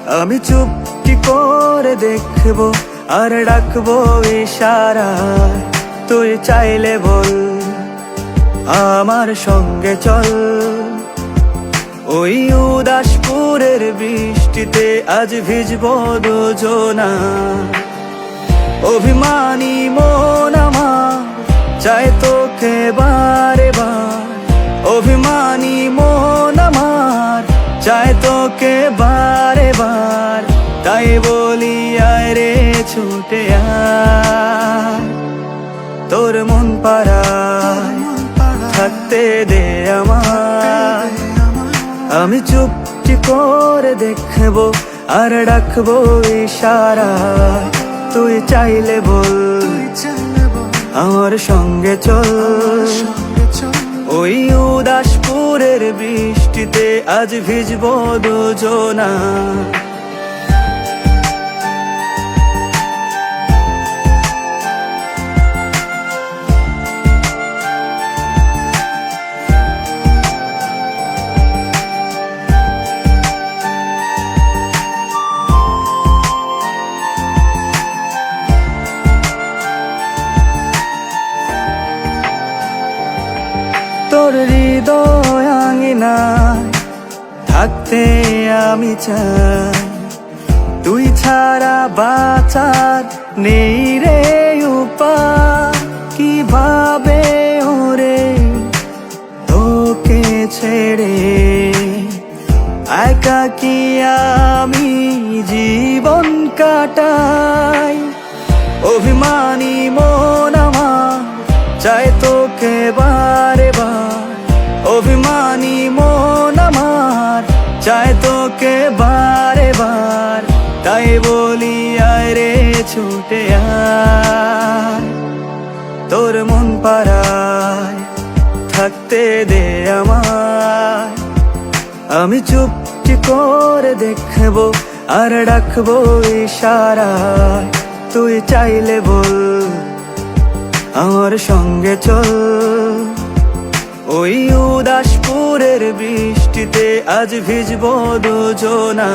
আমি চুপটি করে দেখবো আর ডাকবো ইশারায়, তুই চাইলে বল আমার সঙ্গে চল। ওই উদাসপুরের বৃষ্টিতে আজ ভিজবো দুজনা। অভিমানী মন আমার চায় তোকে বারে বার, অভিমানী মন আমার চায় তোকে বারে বার। তাই বলি আয় রে ছুটে আয়, তোর মন পাড়ায় থাকতে দে আমায়। আমি চুপটি করে দেখবো আর ডাকবো ইশারায়, তুই চাইলে বল আমার সঙ্গে চল। ওই উদাসপুরের বৃষ্টিতে আজ ভিজবো দুজনা। তোর হৃদয় আঙিনায় থাকতে আমি চাই, তুই ছাড়া বাঁচার নেই রে উপায়। কিভাবে ওরে তোকে ছেড়ে একাকী আমি জীবন কাটাই। অভিমানী মন আমার চায় তোকে বারে বার, অভিমানী মন আমার চায় তোকে বারে বার। তাই বলি আয় রে ছুটে আয়, তোর মন পাড়ায় থাকতে দে আমায়। আমি চুপটি করে দেখবো আর ডাকবো ইশারায়, তুই চাইলে বল আমার সঙ্গে চল। ওই উদাসপুরের বৃষ্টিতে আজ ভিজবো দুজনা।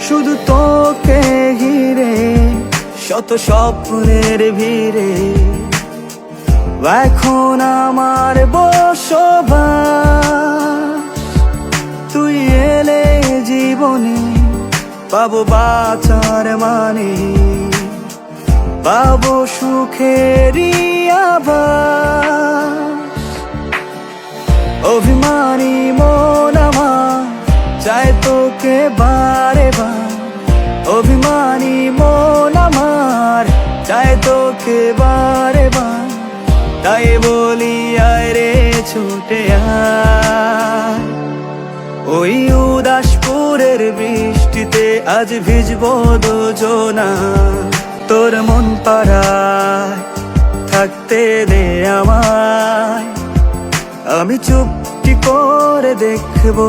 শুধু তোকে ঘিরে শত স্বপ্নের ভিড়ে এখন আমার বসবাস। তুই এলে জীবনে পাবো বাঁচার মানে, পাবো সুখেরই আভাস। অভিমানী মন আমার চায় তোকে বারে বার, অভিমানী মন আমার চায় তোকে বারে বার। তাই বলি আয় রে ছুটে আয়, ওই উদাসপুরের বৃষ্টিতে আজ ভিজবো দুজনা। তোর মন পাড়ায় থাকতে দে আমায়। আমি চুপটি করে দেখবো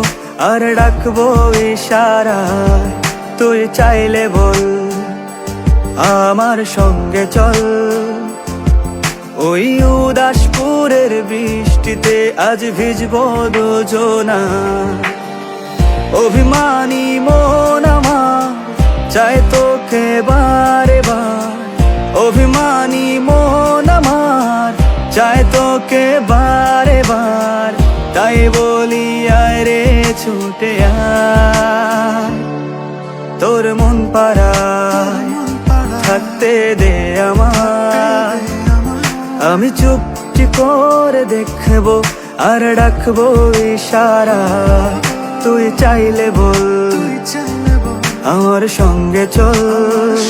আর ডাকবো ইশারায়, তুই চাইলে বল আমার সঙ্গে চল। ওই উদাসপুরের বৃষ্টিতে আজ ভিজবো দুজনা। অভিমানী মন আমার চায় তোকে বারে বার, অভিমানী মন আমার চায় তোকে বারে বার। তাই বলি আয় রে ছুটে আয়, তোর মন পাড়ায় থাকতে দে আমায়। আমি চুপটি করে দেখবো আর ডাকবো ইশারায়, তুই চাইলে বল আমার সঙ্গে চল।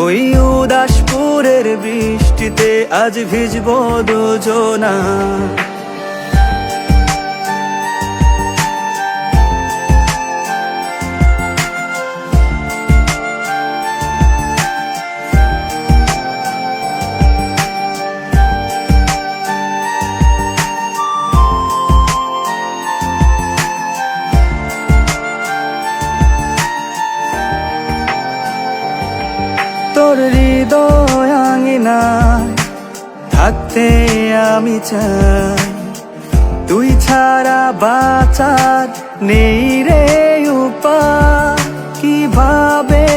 ওই উদাসপুরের বৃষ্টিতে আজ ভিজবো দুজনা। থাকতে আমি চাই, তুই ছাড়া বাঁচার নেই রে উপায়। কিভাবে